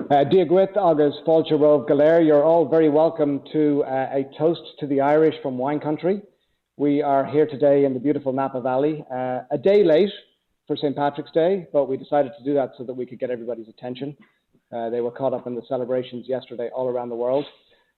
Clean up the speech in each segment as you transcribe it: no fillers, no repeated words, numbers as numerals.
Diagwith agus Fáilte Rómh Galéir, you're all very welcome to a toast to the Irish from wine country. We are here today in the beautiful Napa Valley, a day late for St. Patrick's Day, but we decided to do that so that we could get everybody's attention. They were caught up in the celebrations yesterday all around the world.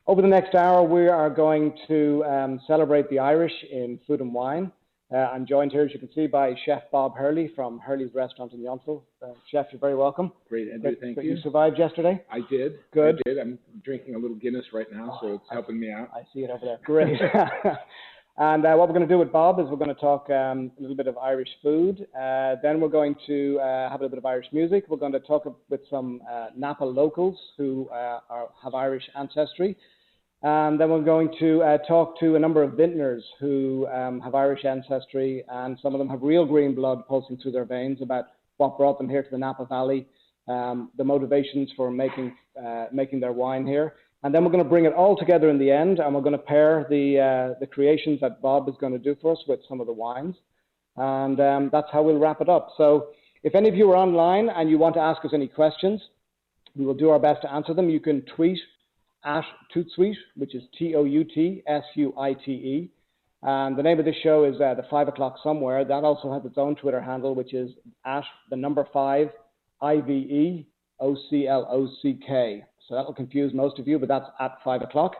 Over the next hour, we are going to celebrate the Irish in food and wine. I'm joined here, as you can see, by Chef Bob Hurley from Hurley's restaurant in Yountville. Chef, you're very welcome. Great, Andrew, thank you. You survived yesterday? I did. Good. I did. I'm drinking a little Guinness right now, so it's helping me out. I see it over there. Great. And what we're going to do with Bob is we're going to talk a little bit of Irish food. Then we're going to have a little bit of Irish music. We're going to talk with some Napa locals who have Irish ancestry. And then we're going to talk to a number of vintners who have Irish ancestry, and some of them have real green blood pulsing through their veins about what brought them here to the Napa Valley, the motivations for making their wine here. And then we're going to bring it all together in the end, and we're going to pair the creations that Bob is going to do for us with some of the wines. And that's how we'll wrap it up. So if any of you are online and you want to ask us any questions, we will do our best to answer them. You can tweet at ToutSuite, which is ToutSuite. And the name of this show is the 5 o'clock somewhere. That also has its own Twitter handle, which is at the number 5 IVEOCLOCK. So that will confuse most of you, but that's at 5 o'clock.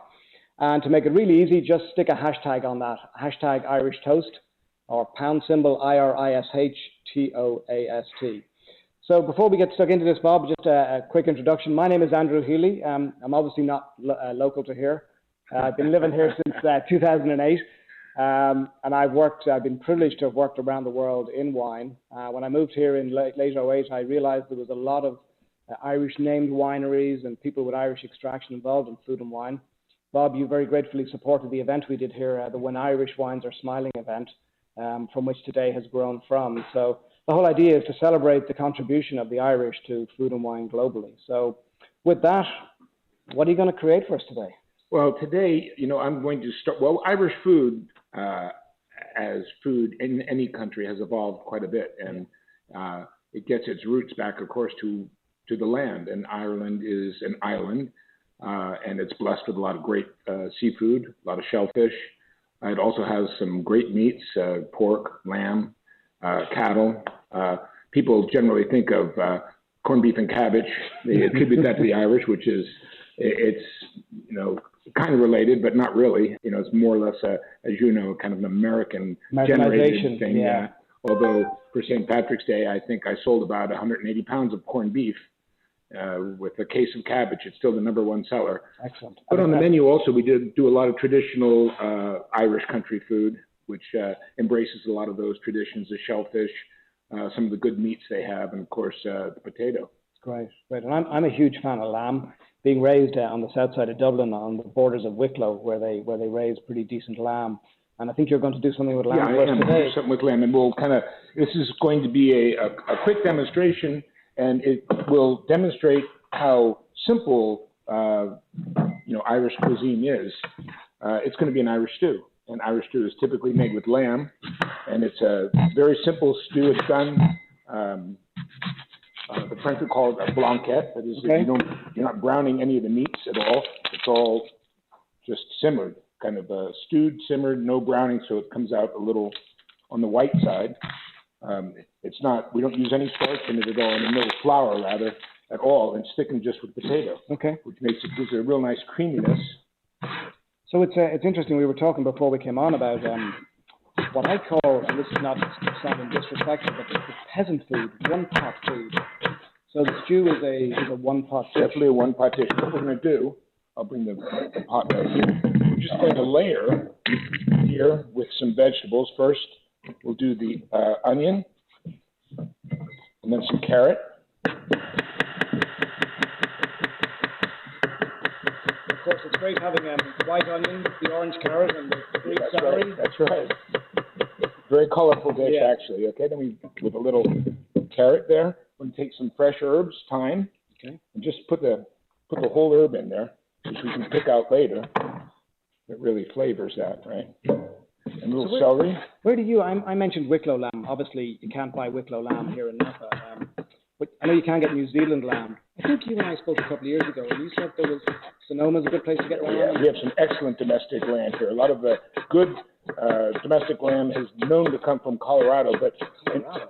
And to make it really easy, just stick a hashtag on that, hashtag Irish Toast, or #IrishToast. So before we get stuck into this, Bob, just a quick introduction. My name is Andrew Healy. I'm obviously not local to here. I've been living here since 2008, and I've been privileged to have worked around the world in wine. When I moved here in late 08, I realized there was a lot of Irish named wineries and people with Irish extraction involved in food and wine. Bob, you very gratefully supported the event we did here, the When Irish Wines Are Smiling event, from which today has grown from. So the whole idea is to celebrate the contribution of the Irish to food and wine globally. So with that, what are you going to create for us today? Well, today, I'm going to start. Well, Irish food, as food in any country, has evolved quite a bit. And it gets its roots back, of course, to the land. And Ireland is an island, and it's blessed with a lot of great seafood, a lot of shellfish. It also has some great meats, pork, lamb, cattle. People generally think of corned beef and cabbage. They attribute that to the Irish, which is, it's kind of related, but not really. It's more or less, as you know, kind of an American-generated thing. Yeah. Although for St. Patrick's Day, I think I sold about 180 pounds of corned beef with a case of cabbage. It's still the #1 seller. Excellent. But on the menu also, we do a lot of traditional Irish country food, which embraces a lot of those traditions, the shellfish, some of the good meats they have, and of course, the potato. Great. And I'm a huge fan of lamb, being raised on the south side of Dublin on the borders of Wicklow, where they raise pretty decent lamb. And I think you're going to do something with lamb for us today. Do something with lamb, and this is going to be a quick demonstration, and it will demonstrate how simple, Irish cuisine is. It's going to be an Irish stew. And Irish stew is typically made with lamb, and it's a very simple stew. It's done, the French would call it a blanquette. That is, okay. You're not browning any of the meats at all. It's all just simmered, kind of stewed, simmered, no browning, so it comes out a little on the white side. We don't use any starch in it at all, and no flour rather at all, and sticking just with potato, okay, which gives it a real nice creaminess. So it's interesting. We were talking before we came on about what I call, and this is not sounding disrespectful, but it's peasant food, one-pot food. So the stew is a one-pot dish. Definitely a one-pot dish. What we're going to do, I'll bring the pot right here. We're just going to layer here with some vegetables. First, we'll do the onion, and then some carrot. Of course, it's great having white onion, the orange carrot, and the green celery. That's right. Very colorful dish, actually. Okay, then with a little carrot there. We're going to take some fresh herbs, thyme, and just put the whole herb in there, which we can pick out later. It really flavors that, right? And a little celery. Where do you? I mentioned Wicklow lamb. Obviously, you can't buy Wicklow lamb here in Napa. But I know you can get New Zealand lamb. think you and I spoke a couple of years ago, and you said there was Sonoma's a good place to get lamb. Yeah, we have some excellent domestic lamb here. A lot of good domestic lamb is known to come from Colorado, but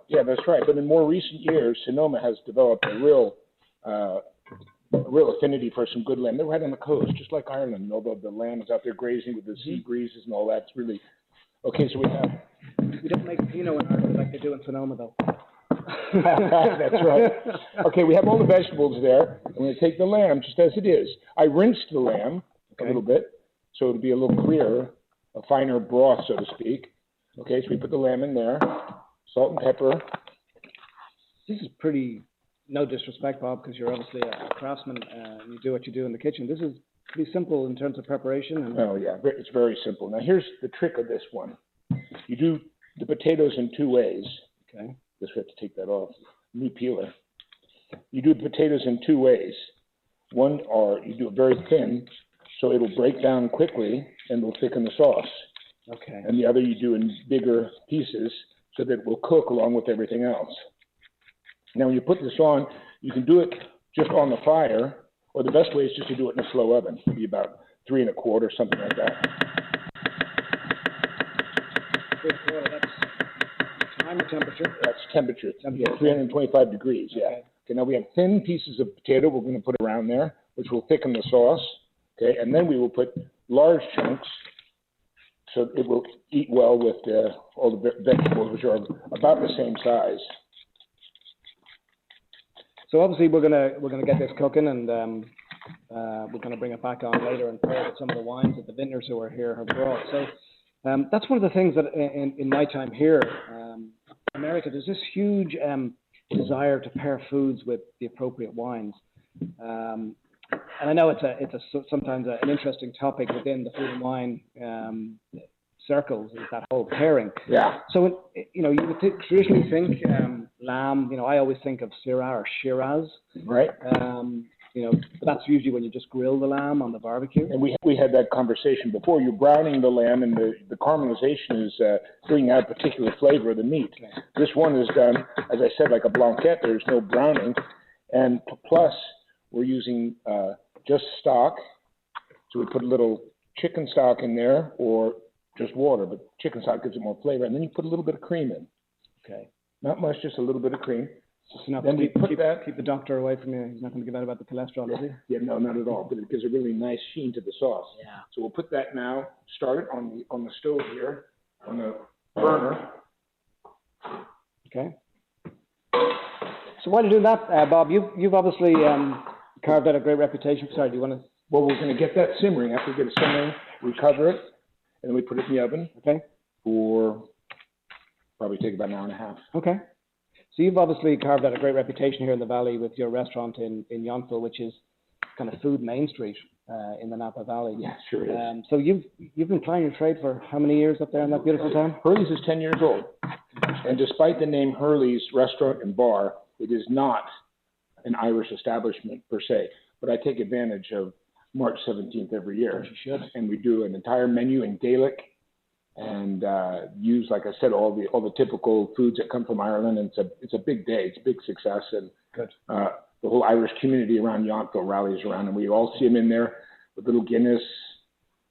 yeah, that's right. But in more recent years, Sonoma has developed a real affinity for some good lamb. They're right on the coast, just like Ireland. Although the lamb is out there grazing with the sea breezes and all that, it's really okay. So we don't make Pinot in Ireland like they do in Sonoma, though. That's right. Okay, we have all the vegetables there. I'm going to take the lamb just as it is. I rinsed the lamb a little bit, so it'll be a little clearer, a finer broth, so to speak. Okay, so we put the lamb in there, salt and pepper. This is pretty, no disrespect, Bob, because you're obviously a craftsman and you do what you do in the kitchen. This is pretty simple in terms of preparation. Oh, yeah, it's very simple. Now, here's the trick of this one. You do the potatoes in two ways. Okay. Just have to take that off. New peeler. You do the potatoes in two ways. One, or you do it very thin, so it'll break down quickly and will thicken the sauce. Okay. And the other you do in bigger pieces so that it will cook along with everything else. Now, when you put this on, you can do it just on the fire, or the best way is just to do it in a slow oven, maybe about 3 1/4, something like that. 3 1/4, that's time or temperature? That's temperature. Yeah, 325 degrees, yeah. Okay, now we have thin pieces of potato we're going to put around there, which will thicken the sauce. Okay, and then we will put large chunks so it will eat well with all the vegetables, which are about the same size. So obviously we're gonna get this cooking, and we're gonna bring it back on later and pair it with some of the wines that the Vintners who are here have brought. So that's one of the things that in my time here, in America, there's this huge desire to pair foods with the appropriate wines. And I know it's sometimes an interesting topic within the food and wine circles, is that whole pairing. Yeah. So, you would traditionally think lamb, I always think of Syrah or Shiraz. Right. But that's usually when you just grill the lamb on the barbecue. And we had that conversation before. You're browning the lamb, and the caramelization is bringing out a particular flavor of the meat. Okay. This one is done, as I said, like a blanquette. There's no browning. And plus, we're using just stock. So we put a little chicken stock in there, or just water, but chicken stock gives it more flavor. And then you put a little bit of cream in. Okay. Not much, just a little bit of cream. Just enough then to keep the doctor away from you. He's not going to give out about the cholesterol, is he? Yeah, no, not at all. But it gives a really nice sheen to the sauce. Yeah. So we'll put that now. Start it on the stove here, on the burner. Okay. So while you're doing that, Bob, you've obviously carved out a great reputation. Sorry, do you want to? Well, we're going to get that simmering. After we get it simmering, we cover it, and then we put it in the oven. Okay. For probably take about an hour and a half. Okay. So you've obviously carved out a great reputation here in the Valley with your restaurant in Yountville, which is kind of food main street in the Napa Valley. Yeah, sure is. So you've been plying your trade for how many years up there in that beautiful town? Hurley's is 10 years old. And despite the name Hurley's Restaurant and Bar, it is not an Irish establishment per se. But I take advantage of March 17th every year. You should. And we do an entire menu in Gaelic, and use, like I said, all the typical foods that come from Ireland. And it's a big day. It's a big success. And good. The whole Irish community around Yountville rallies around, and we all see them in there with little Guinness,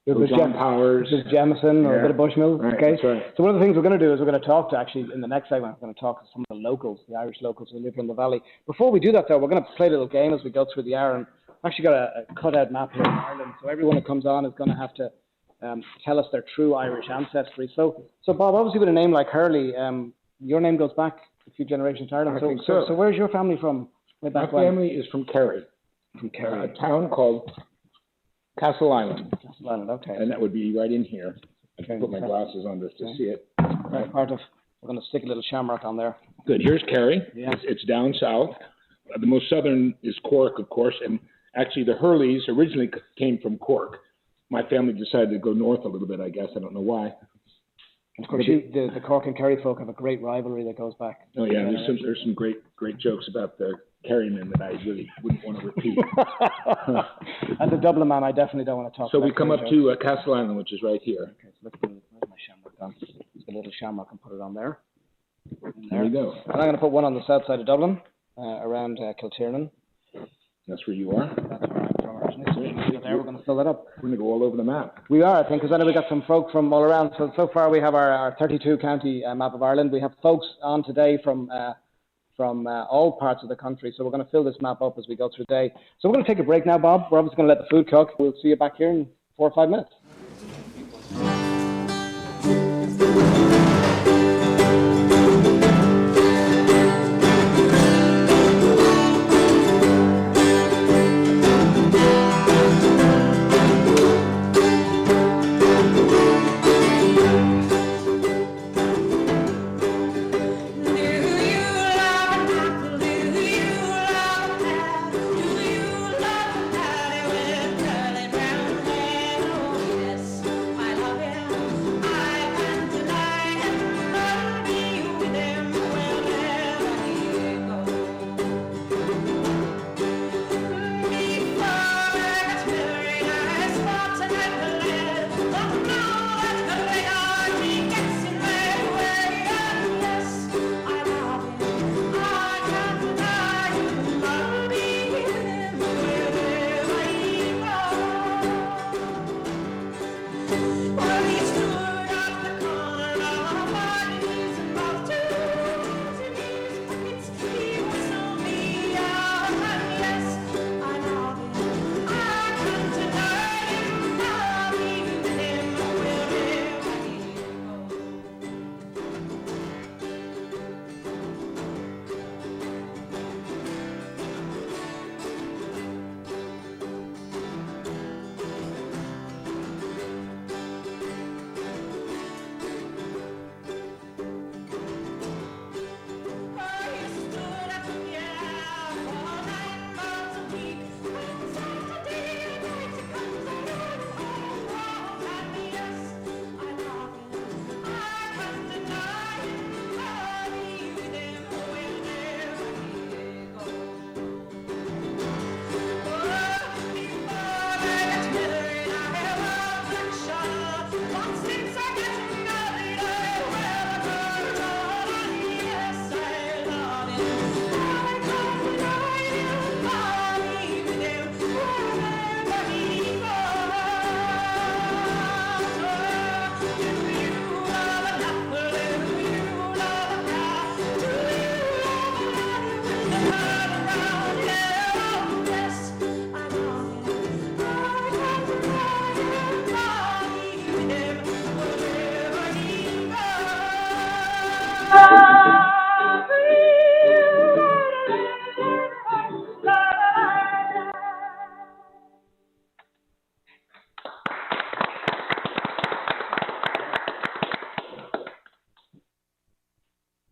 little John Powers, just Jameson, or a bit of Bushmill. Right, okay. That's right. So one of the things we're going to do is we're going to talk to, actually, in the next segment, we're going to talk to some of the locals, the Irish locals who live in the valley. Before we do that, though, we're going to play a little game as we go through the hour. And I've actually got a cutout map here in Ireland, so everyone who comes on is going to have to tell us their true Irish ancestry. So Bob, obviously with a name like Hurley, your name goes back a few generations to Ireland. I think so. So where's your family from? My family is from Kerry. From Kerry. A town called Castle Island. Castle Island, okay. And that would be right in here. Okay. Put my glasses on just to see it. Right. Part of, we're going to stick a little shamrock on there. Good. Here's Kerry. Yeah. It's down south. The most southern is Cork, of course, and actually the Hurleys originally came from Cork. My family decided to go north a little bit, I guess. I don't know why. Of course, the Cork and Kerry folk have a great rivalry that goes back. Oh yeah, there's some great jokes about the Kerrymen that I really wouldn't want to repeat. As a Dublin man, I definitely don't want to talk. So we come up to Castle Island, which is right here. Okay, so let's put my shamrock on. Just a little shamrock and put it on there. There we go. And I'm going to put one on the south side of Dublin, around Kiltiernan. That's where you are. That's where I'm from originally. So there, we're going to fill that up. We're going to go all over the map. We are, I think, because then we got some folk from all around. So far we have our 32 county map of Ireland. We have folks on today from all parts of the country. So we're going to fill this map up as we go through the day. So we're going to take a break now, Bob. We're obviously going to let the food cook. We'll see you back here in 4 or 5 minutes.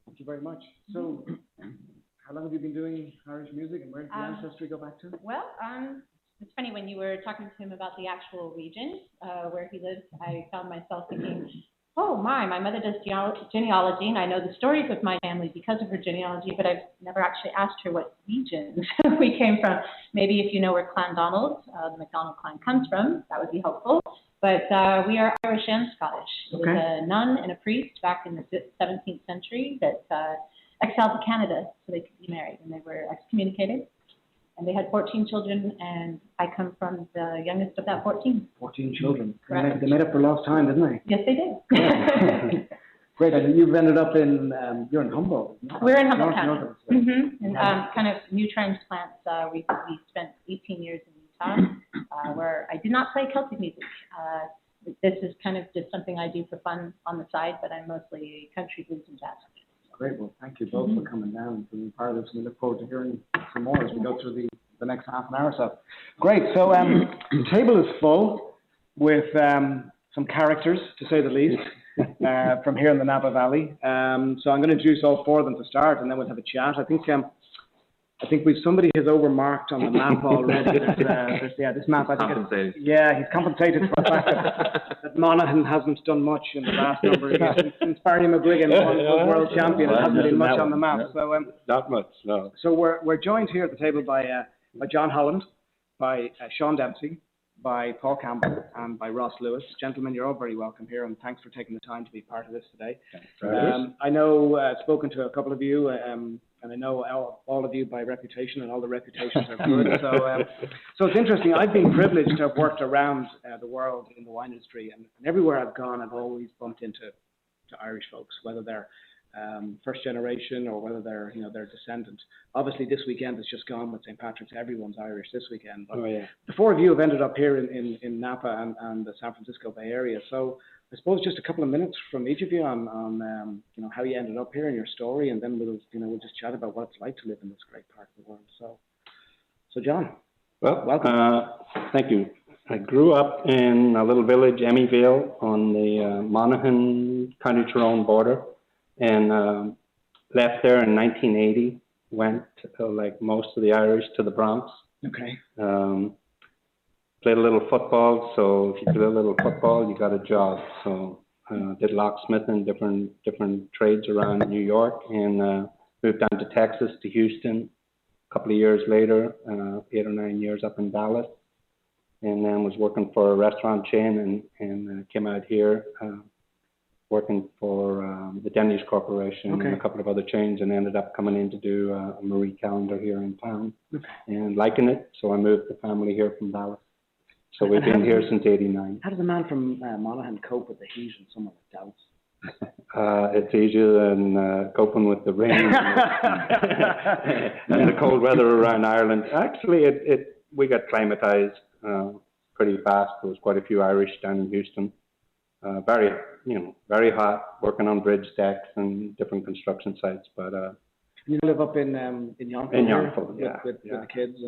Thank you very much. So, how long have you been doing Irish music, and where did the ancestry go back to? Well, it's funny, when you were talking to him about the actual region where he lives, I found myself thinking, oh my mother does genealogy, and I know the stories of my family because of her genealogy, but I've never actually asked her what region we came from. Maybe if you know where Donald, the McDonald clan, comes from, that would be helpful. But we are Irish and Scottish. Okay. There was a nun and a priest back in the 17th century that exiled to Canada so they could be married, and they were excommunicated. And they had 14 children, and I come from the youngest of that 14. 14 children. Correct. They made up for lost time, didn't they? Yes, they did. Great, and you've ended up in, you're in Humboldt. We're in Humboldt County. North of us. And kind of new transplants. We spent 18 years in Utah, where I did not play Celtic music. This is kind of just something I do for fun on the side, but I'm mostly country, blues, and jazz. Great, well, thank you both for coming down and being part of this. We look forward to hearing some more as we go through the next half an hour or so. Great, so the table is full with some characters, to say the least, from here in the Napa Valley. So I'm going to introduce all 4 of them to start, and then we'll have a chat. I think we've somebody has overmarked on the map already. This map, I think he's compensated for the fact that Monaghan hasn't done much in the last number of years. Since Barry McGuigan won world champion, it hasn't been much on the map. So not much, no. So we're joined here at the table by John Holland, by Sean Dempsey, by Paul Campbell and by Ross Lewis. Gentlemen, you're all very welcome here, and thanks for taking the time to be part of this today. I know I've spoken to a couple of you, and I know all of you by reputation, and all the reputations are good. So it's interesting. I've been privileged to have worked around the world in the wine industry, and everywhere I've gone, I've always bumped into Irish folks, whether they're first generation or whether they're descendant. Obviously, this weekend has just gone with St. Patrick's. Everyone's Irish this weekend. But the four of you have ended up here in Napa and the San Francisco Bay Area. So I suppose just a couple of minutes from each of you on how you ended up here and your story, and then we'll just chat about what it's like to live in this great part of the world. So John, welcome. Thank you. I grew up in a little village, Emmyville, on the Monaghan County Tyrone border, and left there in 1980. Went, like most of the Irish, to the Bronx. Okay. Played a little football, so if you play a little football, you got a job. So did locksmithing, different trades around New York, and moved down to Texas, to Houston. A couple of years later, 8 or 9 years up in Dallas, and then was working for a restaurant chain, and came out here working for the Denny's Corporation and a couple of other chains, and ended up coming in to do a Morey calendar here in town, and liking it. So I moved the family here from Dallas. So we've been here since '89. How does a man from Monaghan cope with the heat in somewhere like Dallas? It's easier than coping with the rain and the cold weather around Ireland. Actually, we got climatized pretty fast. There was quite a few Irish down in Houston. Very hot, working on bridge decks and different construction sites. But you live up in Yountville. In Yountville, with the kids,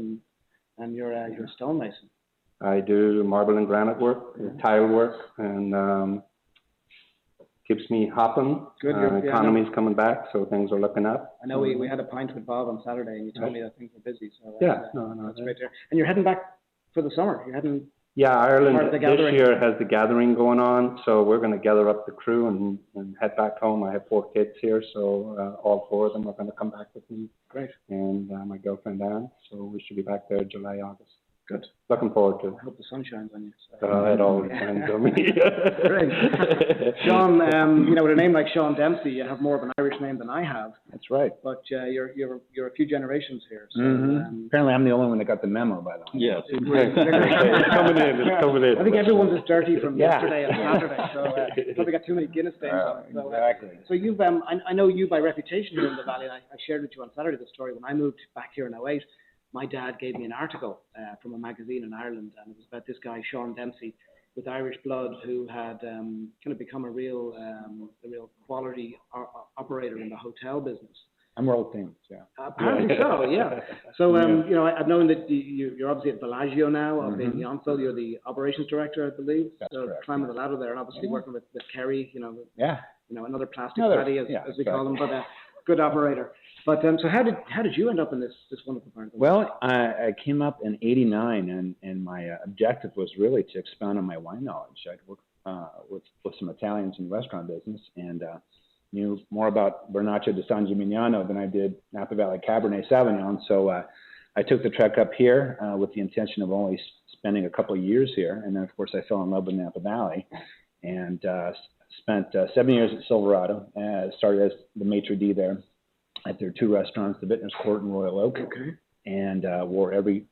and you're a stonemason. I do marble and granite work, tile work, and keeps me hopping. Good. Economy's coming back, so things are looking up. I know we had a pint with Bob on Saturday, and you told me that things were busy. So that's great to hear. And you're heading back for the summer. You're heading. Yeah, Ireland this year has the gathering going on, so we're going to gather up the crew and head back home. I have 4 kids here, so all 4 of them are going to come back with me. Great. And my girlfriend Anne, so we should be back there July, August. Good. Looking forward to it. I hope the sun shines on you. It always shines on me. Great. Sean, with a name like Sean Dempsey, you have more of an Irish name than I have. That's right. But you're a few generations here. So, apparently, I'm the only one that got the memo, by the way. Yes. It's coming in. I think everyone's is dirty from yesterday and Saturday, so probably got too many Guinness stains on it. So, exactly. So you've, I know you by reputation here in the Valley. I shared with you on Saturday the story. When I moved back here in 2008, my dad gave me an article from a magazine in Ireland, and it was about this guy, Sean Dempsey, with Irish blood, who had kind of become a real quality operator in the hotel business. I'm world famous, yeah. Apparently so, yeah. So, I've known that you're obviously at Bellagio now, up in Yountville. You're the operations director, I believe. That's correct. Climbing the ladder there, and obviously working with Kerry, another plastic fatty, as we call him, but a good operator. But so how did you end up in this wonderful part of the world? Well, I came up in '89, and my objective was really to expand on my wine knowledge. I'd worked with some Italians in the restaurant business, and knew more about Vernaccia di San Gimignano than I did Napa Valley Cabernet Sauvignon. So I took the trek up here with the intention of only spending a couple of years here, and then of course I fell in love with Napa Valley, and spent 7 years at Silverado. Started as the maitre d' there at their 2 restaurants, the Vintners Court and Royal Oak, and wore every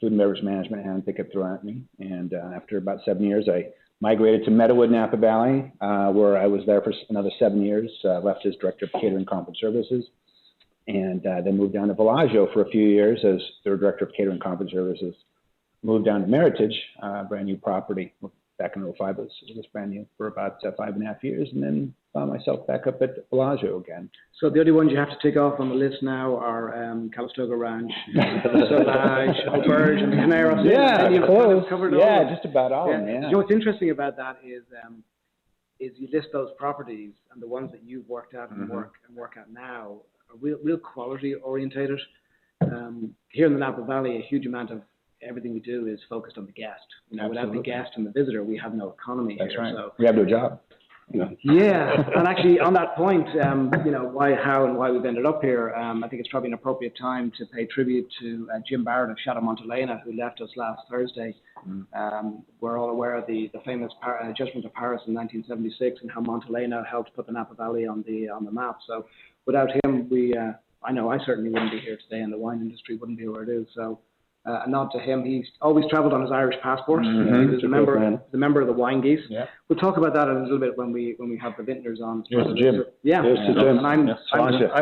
food and beverage management hand they could throw at me. And after about 7 years, I migrated to Meadowood, Napa Valley, where I was there for another 7 years, left as Director of Catering Conference Services, and then moved down to Bellagio for a few years as their Director of Catering Conference Services. Moved down to Meritage, brand new property. Back in 2005, it was brand new for about 5.5 years, and then found myself back up at Bellagio again. So the only ones you have to take off on the list now are Calistoga Ranch, Solage, Auberge, and Caneros. Yeah, close. Covered all just about all. Yeah. You know what's interesting about that is you list those properties, and the ones that you've worked at and work at now are real quality orientated. Here in the Napa Valley, a huge amount of everything we do is focused on the guest. Without the guest and the visitor, we have no economy. That's here. right. So we have no job. Yeah, and actually on that point, how and why we've ended up here, I think it's probably an appropriate time to pay tribute to Jim Barrett of Shadow Montalena, who left us last Thursday. We're all aware of the famous Judgment of Paris in 1976 and how Montalena helped put the Napa Valley on the map. So without him, I know I certainly wouldn't be here today, and the wine industry wouldn't be where it is. So a nod to him. He's always travelled on his Irish passport. He was a member of the Wine Geese. Yeah. We'll talk about that in a little bit when we have the Vintners on. Here's the Jim. Yeah. Here's the Jim. And I'm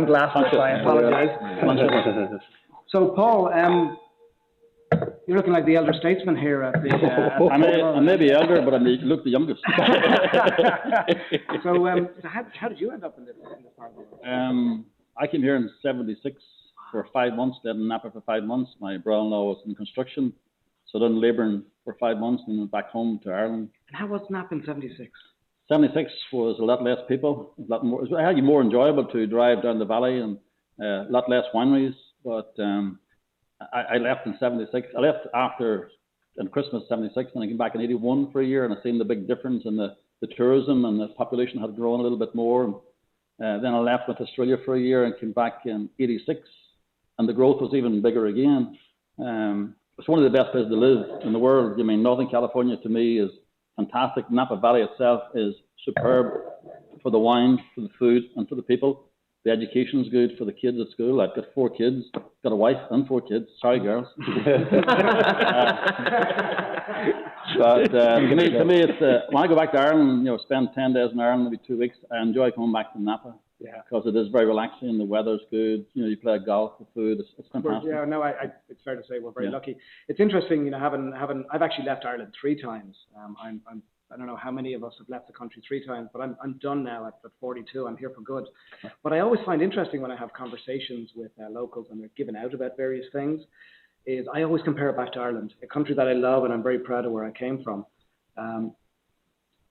glassless, I apologise. So Paul, you're looking like the elder statesman here at the. I may be elder, but I look the youngest. So how did you end up in this part of the world? I came here in '76 for 5 months, lived in Napa for 5 months. My brother-in-law was in construction, so done labouring for 5 months and went back home to Ireland. And how was Napa in '76? '76 was a lot less people, a lot more. It was actually more enjoyable to drive down the valley and a lot less wineries. But I left in '76. I left after Christmas '76, and I came back in '81 for a year, and I seen the big difference in the tourism, and the population had grown a little bit more. Then I left with Australia for a year and came back in '86. And the growth was even bigger again. It's one of the best places to live in the world. I mean, Northern California to me is fantastic. Napa Valley itself is superb for the wine, for the food, and for the people. The education's good for the kids at school. I've got 4 kids, got a wife and 4 kids. Sorry, girls. But to me, it's when I go back to Ireland, spend 10 days in Ireland, maybe 2 weeks. I enjoy coming back to Napa. Yeah, because it is very relaxing. The weather's good. You play golf, the food. It's fantastic. Yeah, no, it's fair to say we're very lucky. It's interesting, having. I've actually left Ireland 3 times. I don't know how many of us have left the country 3 times, but I'm done now at 42. I'm here for good. What I always find interesting when I have conversations with locals and they're giving out about various things is I always compare it back to Ireland, a country that I love and I'm very proud of where I came from.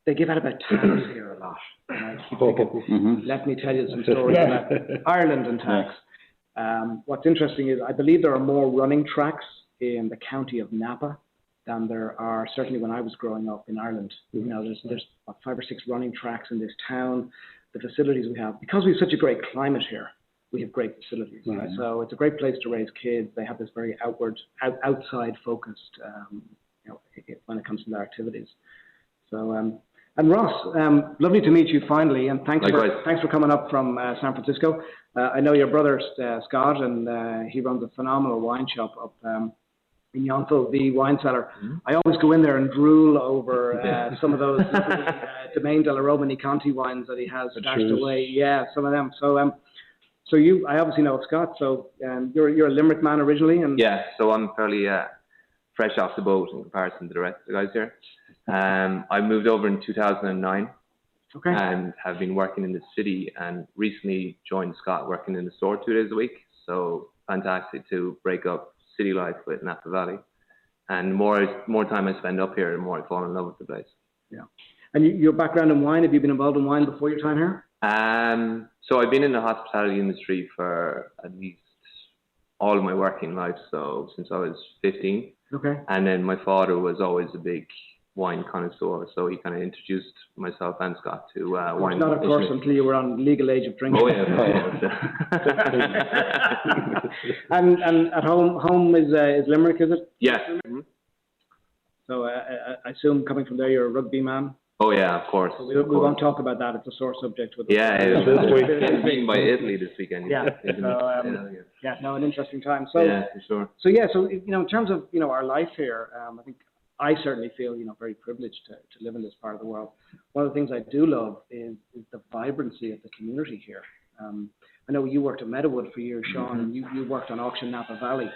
They give out about tax here a lot. And I keep thinking, let me tell you some stories about Ireland and tax. What's interesting is I believe there are more running tracks in the county of Napa than there are certainly when I was growing up in Ireland. There's 5 or 6 running tracks in this town. The facilities we have, because we have such a great climate here, we have great facilities. Right. So it's a great place to raise kids. They have this very outside focused, when it comes to their activities. So. And Ross, lovely to meet you finally, and thanks for coming up from San Francisco. I know your brother Scott, and he runs a phenomenal wine shop up in Yountville, the wine cellar. I always go in there and drool over some of those Domaine della Romani Conti wines that he has stashed away. Yeah, some of them. So, I obviously know Scott. So, you're a Limerick man originally, and so I'm fairly fresh off the boat in comparison to the rest of the guys here. I moved over in 2009 and have been working in the city and recently joined Scott working in the store 2 days a week. So fantastic to break up city life with Napa Valley. And more time I spend up here, the more I fall in love with the place. Yeah. And your background in wine, have you been involved in wine before your time here? So I've been in the hospitality industry for at least all of my working life. So since I was 15. Okay. And then my father was always a big wine connoisseur, so he kind of introduced myself and Scott to wine. Not, of course, until you were on legal age of drinking. Oh yeah. And at home is Limerick, is it? Yeah. So I assume coming from there, you're a rugby man. Oh yeah, of course. So we won't talk about that. It's a sore subject. It's being by Italy this weekend. Yeah. An interesting time. So yeah, for sure. So in terms of our life here, I think I certainly feel very privileged to live in this part of the world. One of the things I do love is the vibrancy of the community here. I know you worked at Meadowood for years, Sean, and you worked on Auction Napa Valley.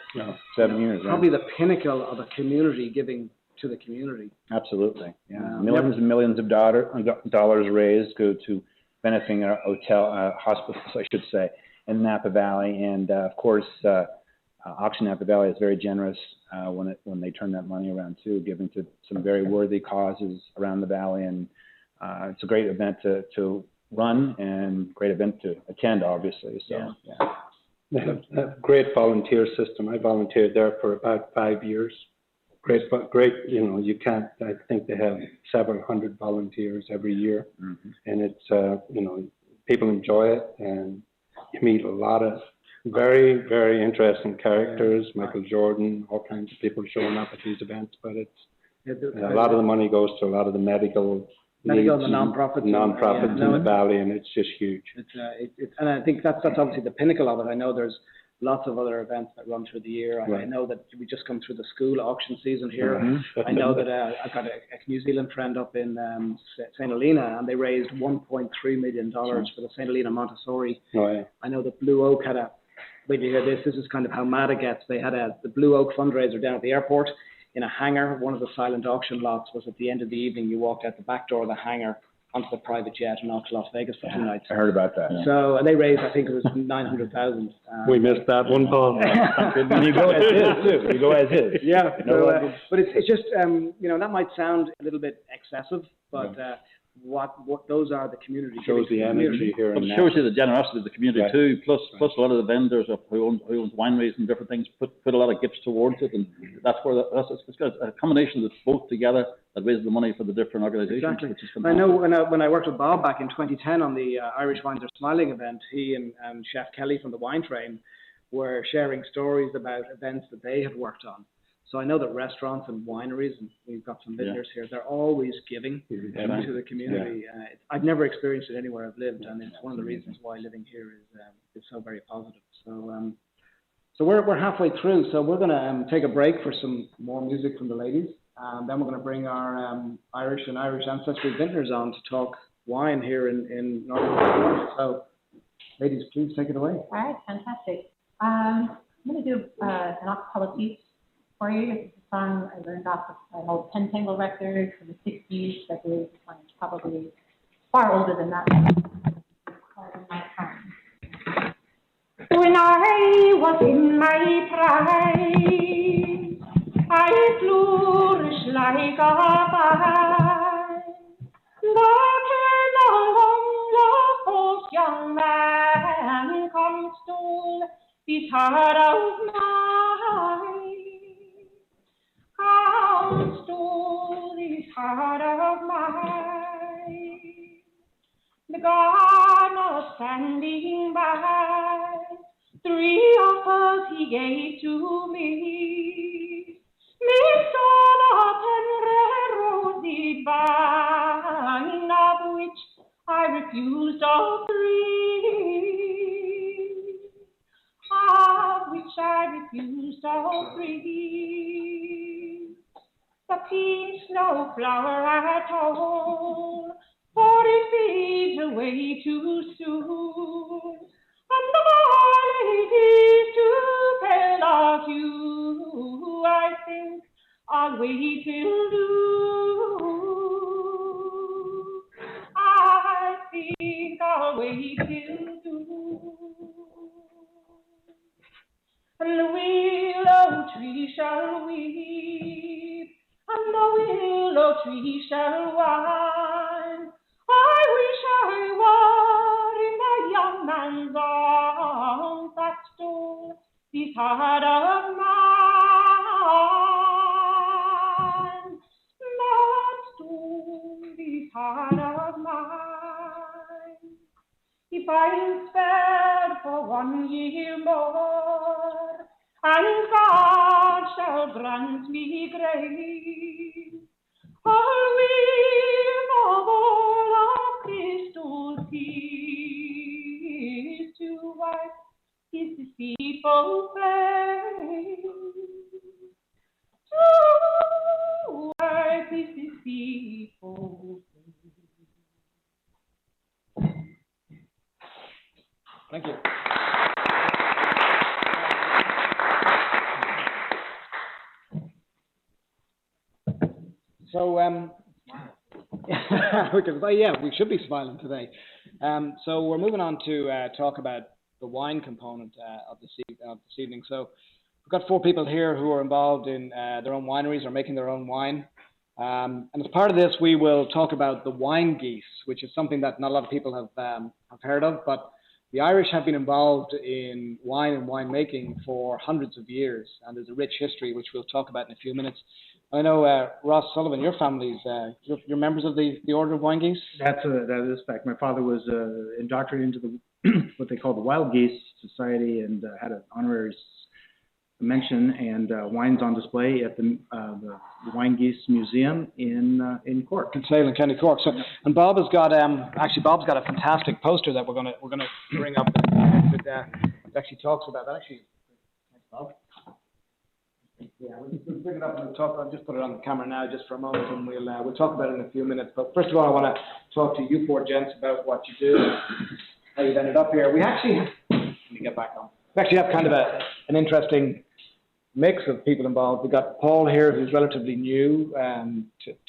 7 years. Probably the pinnacle of a community giving to the community. Absolutely. Yeah. Millions and millions of dollars raised go to benefiting our hospitals, I should say, in Napa Valley, and of course. Auction Napa Valley is very generous when they turn that money around too, giving to some very worthy causes around the valley, and it's a great event to run and great event to attend, obviously. So They have a great volunteer system. I volunteered there for about 5 years. great, great. You know, you can't. I think they have several hundred volunteers every year, and it's you know, people enjoy it, and you meet a lot of very, very interesting characters. Michael Jordan, all kinds of people showing up at these events. But it's a lot of the money goes to a lot of the medical and the non-profits in the valley, and it's just huge. And I think that's obviously the pinnacle of it. I know there's lots of other events that run through the year. Right. I know that we just come through the school auction season here. I know that I've got a New Zealand friend up in St. Helena, and they raised $1.3 million for the St. Helena Montessori. Oh, yeah. I know that Blue Oak had when you hear this is kind of how mad it gets. They had the Blue Oak fundraiser down at the airport in a hangar. One of the silent auction lots was at the end of the evening. You walked out the back door of the hangar onto the private jet and off to Las Vegas for 2 nights. I heard about that. So and they raised, I think it was 900,000. We missed that one, Paul. And you go as is too. You go as is. Yeah. So, but it's just you know, that might sound a little bit excessive, but what those are the community. Shows the energy here. But it shows you the generosity of the community too. Plus a lot of the vendors who owns wineries and different things put a lot of gifts towards it, and that's where it's got a combination that's both together that raises the money for the different organisations. Exactly. Which is I know when I worked with Bob back in 2010 on the Irish Wines Are Smiling event, he and Chef Kelly from the Wine Train were sharing stories about events that they had worked on. So I know that restaurants and wineries, and we've got some vintners here, they're always giving to the community. I've never experienced it anywhere I've lived, and it's one of the reasons why living here is so very positive. So so we're halfway through, so we're going to take a break for some more music from the ladies, and then we're going to bring our Irish and Irish ancestry vintners on to talk wine here in Northern California. So ladies, please take it away. All right, fantastic. I'm going to do an acapella piece for you. It's a song I learned off of an old Pentangle record from the 60s. I believe this one is probably far older than that. It's called In My Time. When I was in my prime, I flourished like a vine. But along the coast, young man, come stole this heart of mine. Come stole this heart of mine. The gardener standing by, 3 offers he gave to me. Mixed on a tender rosy vine, of which I refused all 3. Of which I refused all 3. The pink snow flower at all, for it fades away too soon. And the violet is too pale of hue. I think I'll wait till noon. I think I'll wait till noon. And the willow tree shall weep, and the willow tree shall whine. I wish I were in the young man's arms that stole this heart of mine. That stole this heart of mine. If I'm spared for 1 year more, and God shall grant me grace, I'll weave of all of crystal tears to wipe his deceitful face. To wipe his deceitful face. Thank you. So, we should be smiling today. So we're moving on to talk about the wine component of this evening. So we've got 4 people here who are involved in their own wineries or making their own wine. And as part of this, we will talk about the wine geese, which is something that not a lot of people have heard of, but the Irish have been involved in wine and winemaking for hundreds of years, and there's a rich history, which we'll talk about in a few minutes. I know Ross Sullivan, your family's, you're members of the Order of Wine Geese? That is fact. My father was indoctrinated into the what they call the Wild Geese Society and had an honorary mention and wines on display at the Wine Geese Museum in Cork. In Salem, County Cork. So, and Bob has got actually Bob's got a fantastic poster that we're gonna bring up. It actually talks about that. Actually, thanks, Bob. Yeah, we'll bring it up and we'll talk. I'll just put it on the camera now, just for a moment, and we'll talk about it in a few minutes. But first of all, I want to talk to you four gents about what you do, how you've ended up here. We actually let me get back on. We actually have kind of an interesting mix of people involved. We've got Paul here, who's relatively new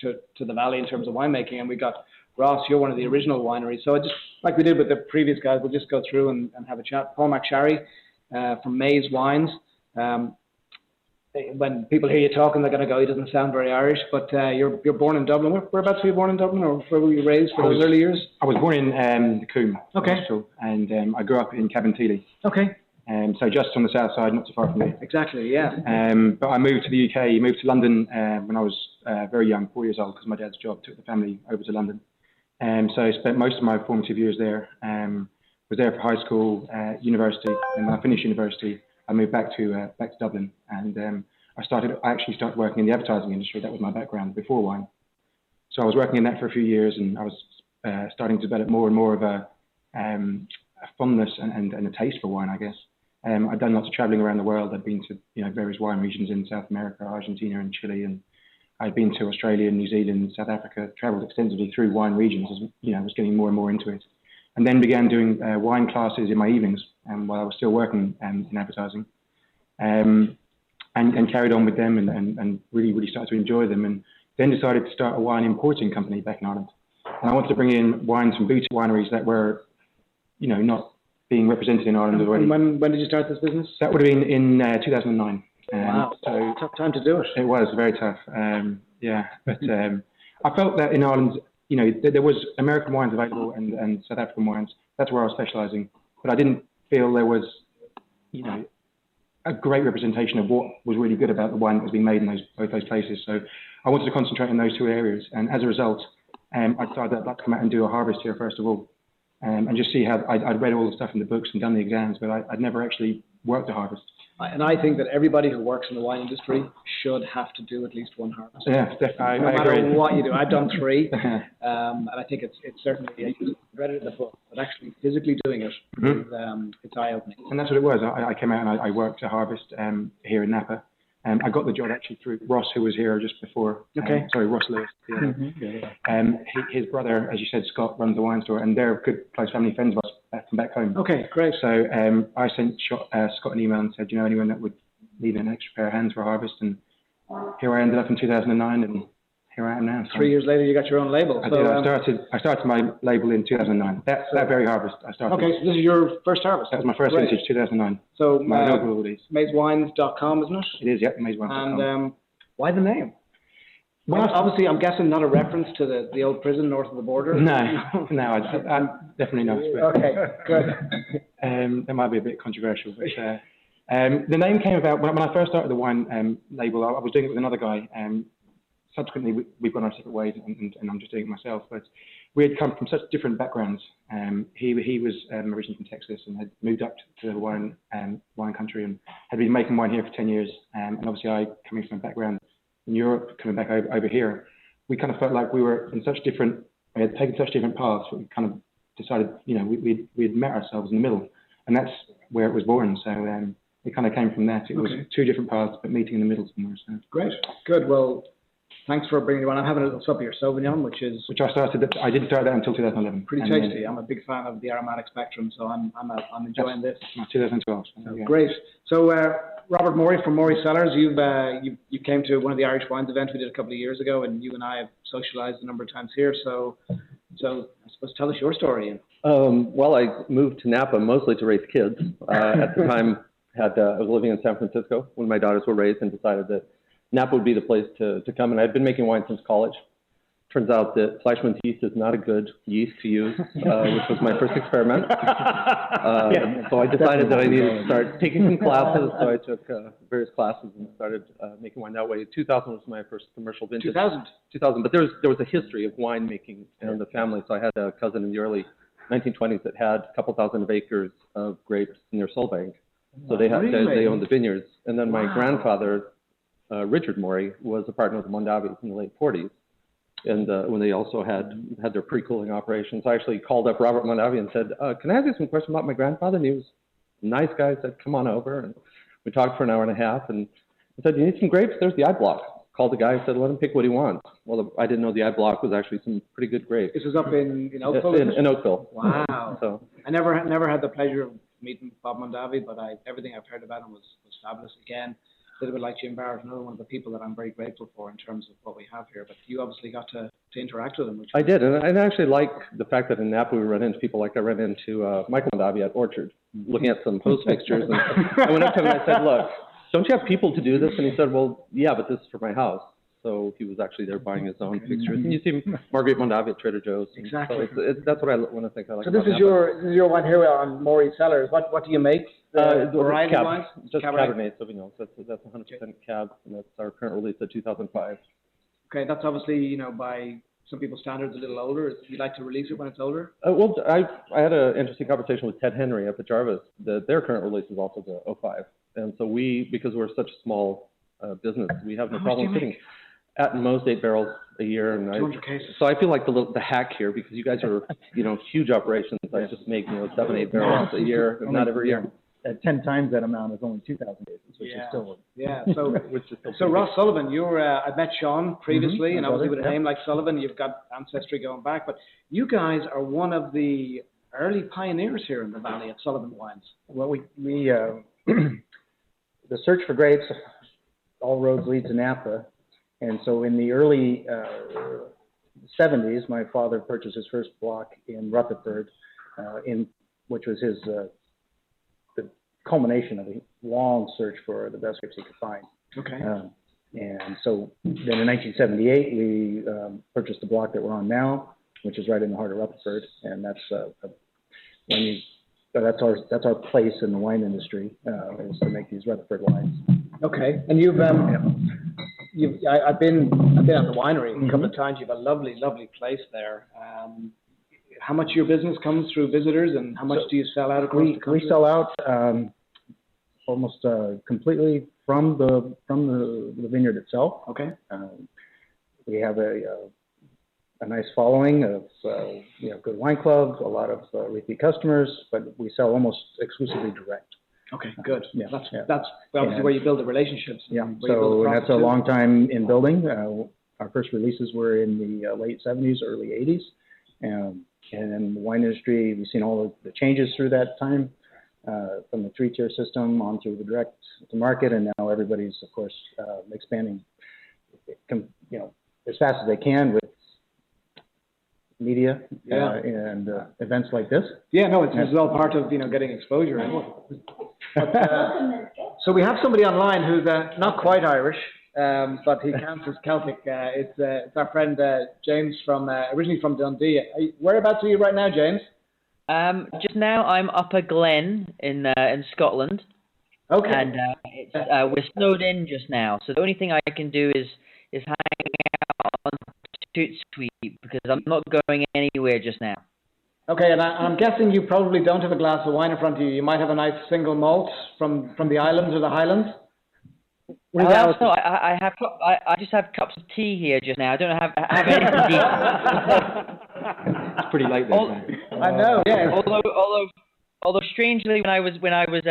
to the valley in terms of winemaking, and we got Ross, you're one of the original wineries. So just like we did with the previous guys, we'll just go through and have a chat. Paul McSharry from Maze Wines. When people hear you talking, they're going to go, he doesn't sound very Irish, but you're born in Dublin. Whereabouts were you born in Dublin, or where were you raised for those early years? I was born in the Coombe, okay, and I grew up in Cabinteely. Okay. So just on the south side, not too far from me. Exactly, yeah. But I moved to the UK, moved to London when I was very young, 4 years old, because my dad's job took the family over to London. So I spent most of my formative years there. Was there for high school, university, and when I finished university, I moved back to Dublin, and I actually started working in the advertising industry. That was my background before wine. So I was working in that for a few years, and I was starting to develop more and more of a fondness and a taste for wine, I guess. I'd done lots of traveling around the world. I'd been to various wine regions in South America, Argentina, and Chile, and I'd been to Australia, New Zealand, South Africa. Travelled extensively through wine regions as I was getting more and more into it, and then began doing wine classes in my evenings while I was still working in advertising, and carried on with them and really started to enjoy them, and then decided to start a wine importing company back in Ireland. And I wanted to bring in wines from boutique wineries that were, not being represented in Ireland already. And when did you start this business? That would have been in 2009. Wow, so tough time to do it. It was very tough. But I felt that in Ireland, there was American wines available and South African wines. That's where I was specialising. But I didn't feel there was, a great representation of what was really good about the wine that was being made in both those places. So I wanted to concentrate on those two areas. And as a result, I decided I'd like to come out and do a harvest here first of all. And just see how I'd read all the stuff in the books and done the exams, but I'd never actually worked a harvest. And I think that everybody who works in the wine industry should have to do at least one harvest. Yeah, definitely. No I matter agree. what you do. I've done 3, and I think it's certainly, I read it in the book, but actually physically doing it, it's eye-opening. And that's what it was. I came out and I worked a harvest here in Napa. I got the job actually through Ross, who was here just before. Okay. Ross Lewis. His brother, as you said, Scott, runs the wine store, and they're good, close family friends of us from back home. Okay, great. So I sent Scott an email and said, anyone that would need an extra pair of hands for a harvest? And here I ended up in 2009, and here I am now. So 3 years later, you got your own label. I did. I started my label in 2009. That very harvest I started. Okay, so this is your first harvest. That was my first vintage, 2009. So my inaugural release. mazewines.com, isn't it? It is, yep, mazewines.com. And why the name? Well, obviously, I'm guessing not a reference to the old prison north of the border. No, I definitely not. Okay, good. That might be a bit controversial, but the name came about when I first started the wine label. I was doing it with another guy. Subsequently, we've gone our separate ways, and I'm just doing it myself. But we had come from such different backgrounds. He was originally from Texas and had moved up to the wine country and had been making wine here for 10 years. And obviously, I, coming from a background in Europe, coming back over here, we kind of felt like we were in we had taken such different paths. We kind of decided, we'd met ourselves in the middle, and that's where it was born. So it kind of came from that. It was 2 different paths, but meeting in the middle somewhere. So. Great, good. Well, thaning for bringing it on. I'm having a little sup of your Sauvignon, which I didn't start that until 2011. Pretty tasty. I'm a big fan of the aromatic spectrum, so I'm enjoying this. 2012. So, yeah. Great. So Robert Morey from Morey Cellars, you came to one of the Irish Wines events we did a couple of years ago, and you and I have socialised a number of times here. So I suppose tell us your story. Well, I moved to Napa mostly to raise kids. At the time, I was living in San Francisco when my daughters were raised, and decided that Napa would be the place to come. And I'd been making wine since college. turns out that Fleischmann's yeast is not a good yeast to use, which was my first experiment. So I decided that I needed to start taking some classes. So I took various classes and started making wine that way. 2000 was my first commercial vintage. 2000. But there was a history of wine making in the family. So I had a cousin in the early 1920s that had a couple thousand acres of grapes near Solvang. So they owned the vineyards. And then my grandfather, Richard Morey, was a partner of the Mondavis in the late 40s. And when they also had their pre-cooling operations, I actually called up Robert Mondavi and said, can I ask you some questions about my grandfather? And he was a nice guy, said, come on over. And we talked for an hour and a half. And I said, you need some grapes? There's the eye block. Called the guy and said, let him pick what he wants. Well, I didn't know the eye block was actually some pretty good grapes. This was up in Oakville? In Oakville. Wow. So I never had the pleasure of meeting Bob Mondavi, but everything I've heard about him was fabulous. Again, a little bit like Jim Barrett, another one of the people that I'm very grateful for in terms of what we have here. But you obviously got to interact with him. I did, and I actually like the fact that in Napa we run into people like I ran into Michael Mondavi at Orchard, looking at some host fixtures. And I went up to him and I said, look, don't you have people to do this? And he said, well, yeah, but this is for my house. So he was actually there buying his own fixtures. And you see Marguerite Mondavi at Trader Joe's. Exactly. So that's what I want to think I like. So this is your one here on Morey Cellars. What do you make? Variety wise? Just Cabernet Sauvignon. So that's 100% Cab, and that's our current release of 2005. Okay, that's obviously, by some people's standards a little older. You like to release it when it's older? Well, I had an interesting conversation with Ted Henry up at Jarvis. Their current release is also the 05. And so because we're such a small business, we have no problem sitting at most 8 barrels a year. And 200 cases. So I feel like the hack here, because you guys are, huge operations. I just make, 7, 8 barrels a year, not every year. At 10 times that amount is only 2,000 cases, which is still. Yeah. So Ross Sullivan, I met Sean previously, and obviously with a name like Sullivan, you've got ancestry going back. But you guys are one of the early pioneers here in the valley of Sullivan wines. Well, we the search for grapes, all roads lead to Napa, and so in the early 70s, my father purchased his first block in Rutherford, which was his. The culmination of a long search for the best grapes he could find. Okay. And so then in 1978, we purchased the block that we're on now, which is right in the heart of Rutherford, and that's that's our place in the wine industry is to make these Rutherford wines. Okay. And I've been at the winery a couple of times. You have a lovely place there. How much of your business comes through visitors, and how much do you sell out across the country? We sell out almost completely from the vineyard itself. Okay. We have a nice following of good wine clubs, a lot of repeat customers, but we sell almost exclusively direct. Okay, good. That's obviously where you build the relationships. Yeah. So that's a long time in building. Our first releases were in the late 70s, early 80s. And in the wine industry, we've seen all of the changes through that time, from the 3-tier system on through the direct to market, and now everybody's, of course, expanding, as fast as they can with media and events like this. Yeah, no, it's all part of getting exposure. So we have somebody online who's not quite Irish. But he counts as Celtic. It's our friend James originally from Dundee. Whereabouts are you right now, James? Just now I'm up a glen in Scotland. Okay. And we're snowed in just now, so the only thing I can do is hang out on ToutSuite because I'm not going anywhere just now. Okay, and I'm guessing you probably don't have a glass of wine in front of you. You might have a nice single malt from the islands or the Highlands. I just have cups of tea here just now. I don't have anything deep. It's pretty late there. I know. Yeah. Although strangely, when I was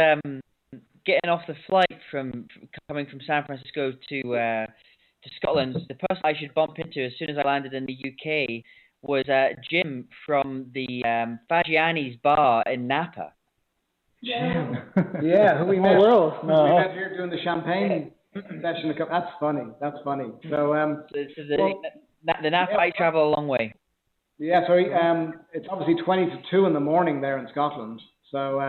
getting off the flight coming from San Francisco to Scotland, the person I should bump into as soon as I landed in the UK was Jim from the Fagiani's bar in Napa. Yeah, who we met. We met here doing the champagne session. That's funny. So, the Napa I travel a long way. Yeah, sorry. It's obviously 20 to 2 in the morning there in Scotland. So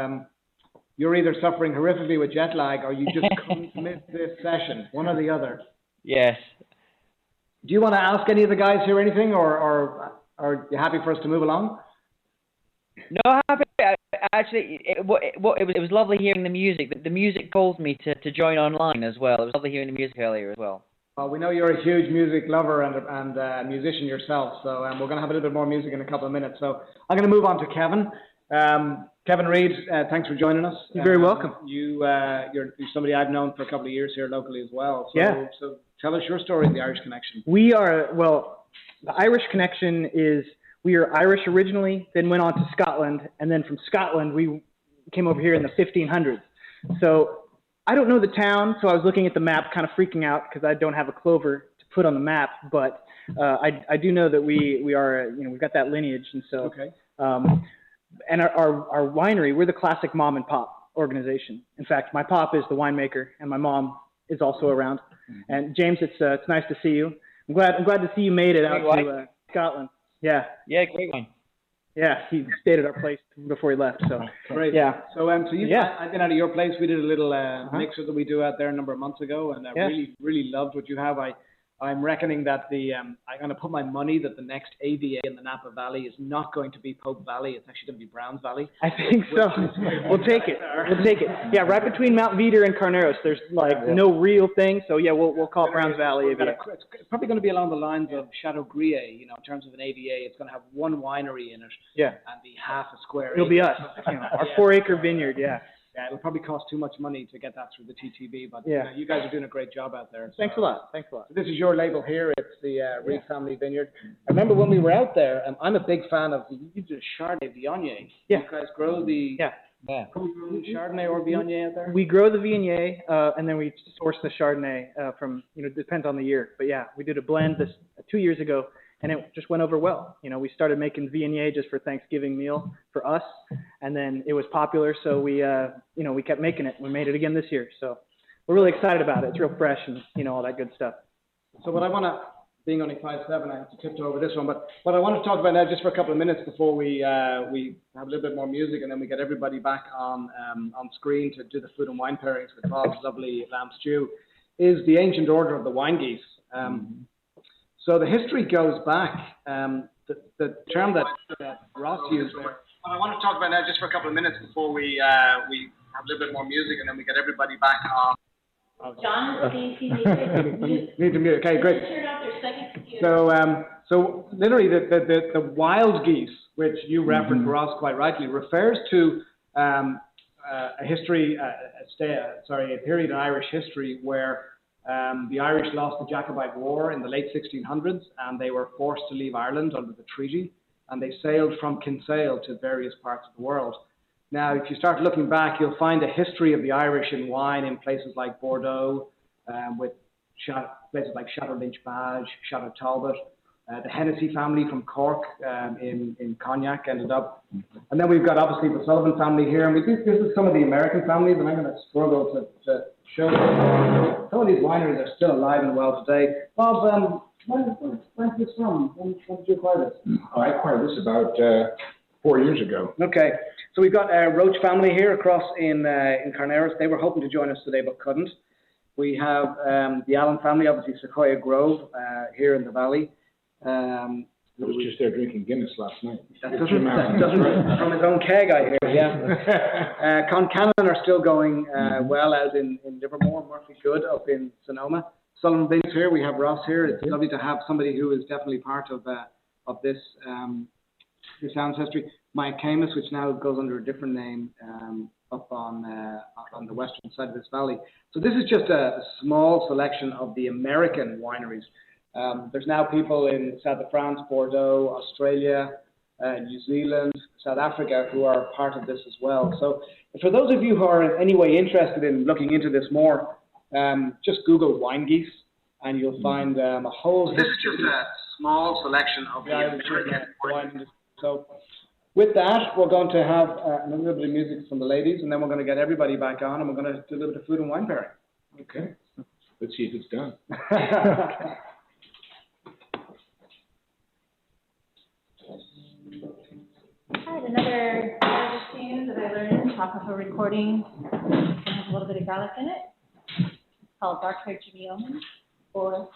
you're either suffering horrifically with jet lag or you just couldn't miss this session, one or the other. Yes. Do you want to ask any of the guys here anything, or are you happy for us to move along? No, happy. Actually, it was lovely hearing the music. The music called me to join online as well. It was lovely hearing the music earlier as well. Well, we know you're a huge music lover and musician yourself, so we're going to have a little bit more music in a couple of minutes. So I'm going to move on to Kevin. Kevin Reid, thanks for joining us. You're very welcome. You're somebody I've known for a couple of years here locally as well. So, yeah. So tell us your story of the Irish Connection. The Irish Connection is, we are Irish originally, then went on to Scotland, and then from Scotland we came over here in the 1500s. So I don't know the town, so I was looking at the map kind of freaking out because I don't have a clover to put on the map, but I do know that we are, we've got that lineage, and so, okay. And our winery, we're the classic mom and pop organization. In fact, my pop is the winemaker, and my mom is also around. Mm-hmm. And James, it's nice to see you. I'm glad to see you made it out to Scotland. Yeah. Yeah, great wine. Yeah, he stayed at our place before he left. So great. Yeah. So I've been out of your place. We did a little mixer that we do out there a number of months ago, and I really loved what you have. I'm reckoning that I'm going to put my money that the next AVA in the Napa Valley is not going to be Pope Valley. It's actually going to be Browns Valley. I think so. We'll take it. We'll take it. Yeah, right between Mount Veeder and Carneros, there's no real thing. So yeah, we'll call it Browns Valley AVA. It's probably going to be along the lines of Chateau Grier. In terms of an AVA, it's going to have one winery in it. Yeah. And be half a square. It'll be us. Our 4-acre vineyard. Yeah. Yeah, it'll probably cost too much money to get that through the TTB, but you guys are doing a great job out there. So. Thanks a lot. So this is your label here. It's the Reid Family Vineyard. I remember when we were out there, I'm a big fan of you do Chardonnay Viognier. Yeah. You guys grow the Chardonnay or Viognier out there? We grow the Viognier, and then we source the Chardonnay from, it depends on the year. But yeah, we did a blend 2 years ago, and it just went over well. We started making Viognier just for Thanksgiving meal for us, and then it was popular, so we kept making it. We made it again this year, so we're really excited about it. It's real fresh and all that good stuff. So what I want to, being only 5'7", I have to tiptoe over this one, but what I want to talk about now, just for a couple of minutes before we have a little bit more music, and then we get everybody back on screen to do the food and wine pairings with Bob's lovely lamb stew, is the ancient order of the wine geese. So the history goes back, the term that Ross used there. What I want to talk about now, just for a couple of minutes before we have a little bit more music, and then we get everybody back on. John, need to mute. Okay, great. Turn off their second computer. So literally the wild geese, which you referenced, Ross, quite rightly, refers to a period in Irish history where the Irish lost the Jacobite War in the late 1600s, and they were forced to leave Ireland under the treaty, and they sailed from Kinsale to various parts of the world. Now, if you start looking back, you'll find a history of the Irish in wine in places like Bordeaux, with places like Chateau Lynch-Bage, Chateau Talbot, the Hennessy family from Cork in Cognac ended up. And then we've got obviously the Sullivan family here, and this is some of the American families, and I'm going to struggle to show you. Some of these wineries are still alive and well today. Bob, where's this from? When did you acquire this? I acquired this about 4 years ago. Okay, so we've got Roach family here across in Carneros. They were hoping to join us today but couldn't. We have the Allen family, obviously Sequoia Grove here in the valley. I was just there drinking Guinness last night. That doesn't from his own keg, I hear. Yeah. Concannon are still going well out in Livermore, Murphy Good up in Sonoma. Sullivan Vineyards here. We have Ross here. It's lovely to have somebody who is definitely part of this ancestry. My Camus, which now goes under a different name, up on the western side of this valley. So this is just a small selection of the American wineries. There's now people in south of France, Bordeaux, Australia, New Zealand, South Africa who are part of this as well. So for those of you who are in any way interested in looking into this more, just Google wine geese and you'll find a whole... So this is just a small selection of the American wine industry. So with that, we're going to have a little bit of music from the ladies, and then we're going to get everybody back on, and we're going to do a little bit of food and wine pairing. Okay. Let's see if it's done. I had another tune that I learned on top of a recording. It has a little bit of garlic in it. It's called Dark Haired Jimmy Omen, or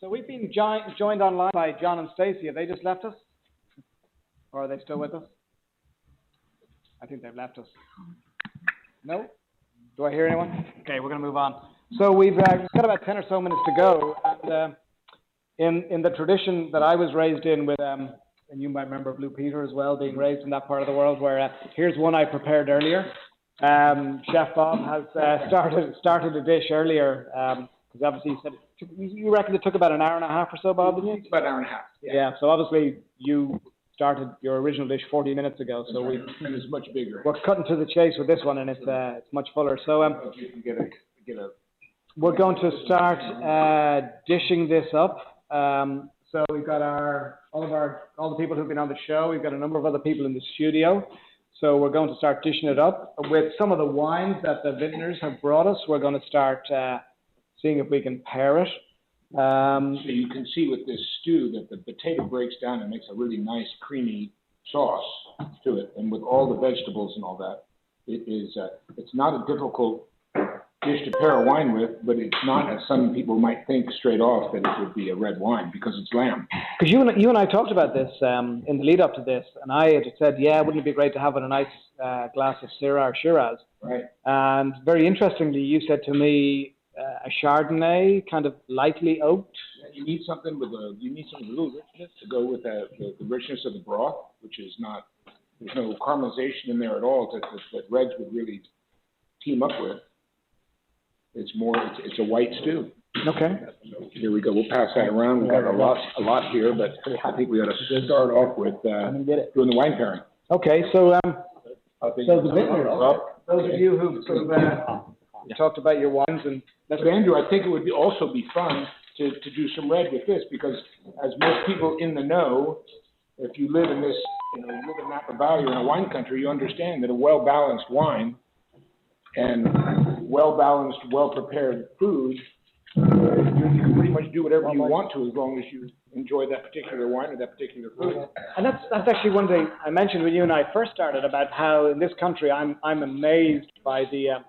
So we've been joined online by John and Stacey. Have they just left us? Or are they still with us? I think they've left us. No? Do I hear anyone? Okay, we're going to move on. So we've got about 10 or so minutes to go. And in the tradition that I was raised in with, and you might remember Blue Peter as well, being raised in that part of the world, where here's one I prepared earlier. Chef Bob has started a dish earlier, because obviously you said, you reckon it took about an hour and a half or so, Bob, didn't you? It's about an hour and a half. Yeah, so obviously you started your original dish 40 minutes ago, so and it's much bigger. we're cutting to the chase with this one, and it's much fuller. So we're going to start dishing this up. So we've got all the people who've been on the show. We've got a number of other people in the studio. So we're going to start dishing it up with some of the wines that the Vintners have brought us. We're going to start seeing if we can pair it. So you can see with this stew that the potato breaks down and makes a really nice creamy sauce to it. And with all the vegetables and all that, it's not a difficult dish to pair a wine with, but it's not, as some people might think straight off, that it would be a red wine because it's lamb. Because you and I talked about this in the lead up to this, and I had said, yeah, wouldn't it be great to have a nice glass of Syrah or Shiraz? Right. And very interestingly, you said to me, a Chardonnay, kind of lightly oaked. Yeah, you need something with a little richness to go with the richness of the broth, which is not, there's no caramelization in there at all that reds would really team up with. It's a white stew. Okay. So here we go. We'll pass that around. We've got a lot here, but I think we ought to start off with doing the wine pairing. Okay, so the Vintners, those of you who've talked about your wines, and that's Andrew. I think it would also be fun to do some red with this, because as most people in the know, if you live in this, you live in Napa Valley or in a wine country, you understand that a well-balanced wine and well-balanced, well-prepared food, you can pretty much do whatever you want to, as long as you enjoy that particular wine or that particular food. And that's actually one thing I mentioned when you and I first started about how in this country I'm amazed by the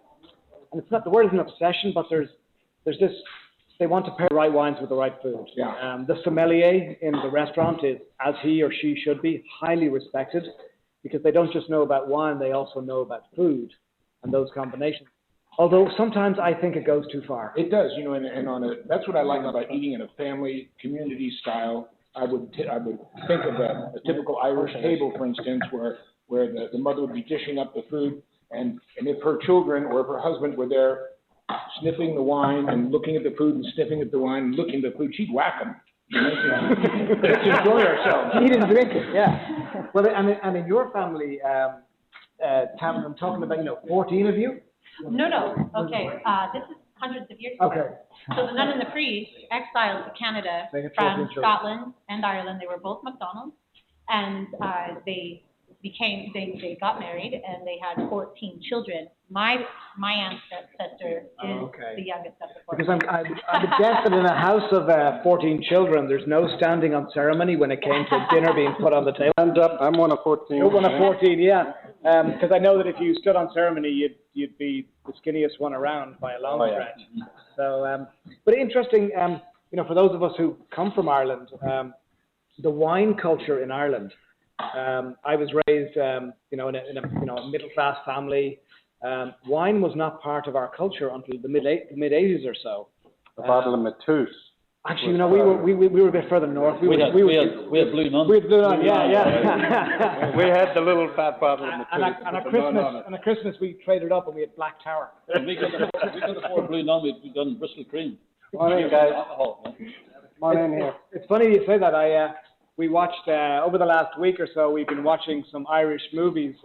and it's not, the word is an obsession, but there's this, they want to pair the right wines with the right food. Yeah. The sommelier in the restaurant is, as he or she should be, highly respected, because they don't just know about wine, they also know about food and those combinations. Although sometimes I think it goes too far. It does, that's what I like about eating in a family, community style. I would think of a typical Irish table, for instance, where the mother would be dishing up the food, and if her children or if her husband were there sniffing the wine and looking at the food and sniffing at the wine and looking at the food, she'd whack them. Let's enjoy ourselves. Eat and drink it, yeah. Well, and in your family, Tamlyn, I'm talking about, 14 of you? No. Okay. This is hundreds of years ago. Okay. So the nun and the priest exiled to Canada from Scotland and Ireland. They were both McDonald, and they got married, and they had 14 children. My ancestor is the youngest of the 14. Because I'm guessed that in a house of 14 children, there's no standing on ceremony when it came to dinner being put on the table. Stand up. I'm one of 14. You're one of 14, yeah. Because I know that if you stood on ceremony, you'd be the skinniest one around by a long stretch. So, but interesting, for those of us who come from Ireland, the wine culture in Ireland. I was raised, in a middle-class family. Wine was not part of our culture until the mid 80s or so. A bottle of Matouche. Actually, we were a bit further north. We had Blue Nun. We had Blue Nun, yeah. We had the little fat bottle of Matouche. And at Christmas we traded up and we had Black Tower. We could afford Blue Nun. We've done Bristol Cream. Morning, guys. Alcohol. Come on in here. It's funny you say that. We watched, over the last week or so, we've been watching some Irish movies.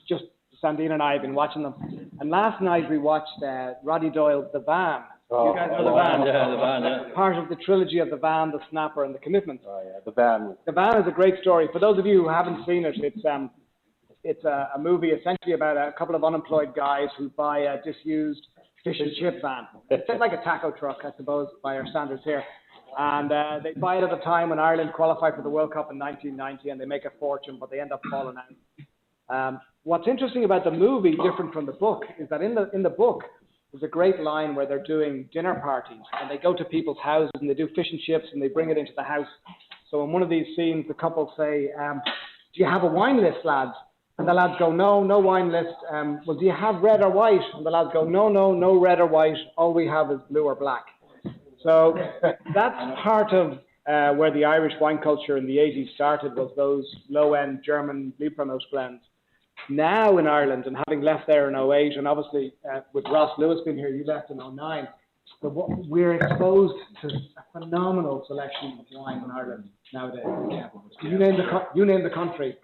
Just Sandine and I have been watching them. And last night we watched Roddy Doyle's The Van. You guys know The Van? Yeah, The Van, yeah. Part of the trilogy of The Van, The Snapper, and The Commitment. Oh, yeah, The Van. The Van is a great story. For those of you who haven't seen it, it's a movie essentially about a couple of unemployed guys who buy a disused fish and chip van. It's like a taco truck, I suppose, by our standards here. And they buy it at a time when Ireland qualified for the World Cup in 1990, and they make a fortune, but they end up falling out. What's interesting about the movie, different from the book, is that in the book, there's a great line where they're doing dinner parties, and they go to people's houses, and they do fish and chips, and they bring it into the house. So in one of these scenes, the couple say, do you have a wine list, lads? And the lads go, no wine list. Well, do you have red or white? And the lads go, no red or white. All we have is blue or black. So that's part of where the Irish wine culture in the 80s started, was those low-end German Liebfraumilch blends. Now in Ireland, and having left there in 08, and obviously with Ross Lewis being here, you left in 09, so we're exposed to a phenomenal selection of wine in Ireland nowadays. You name the country,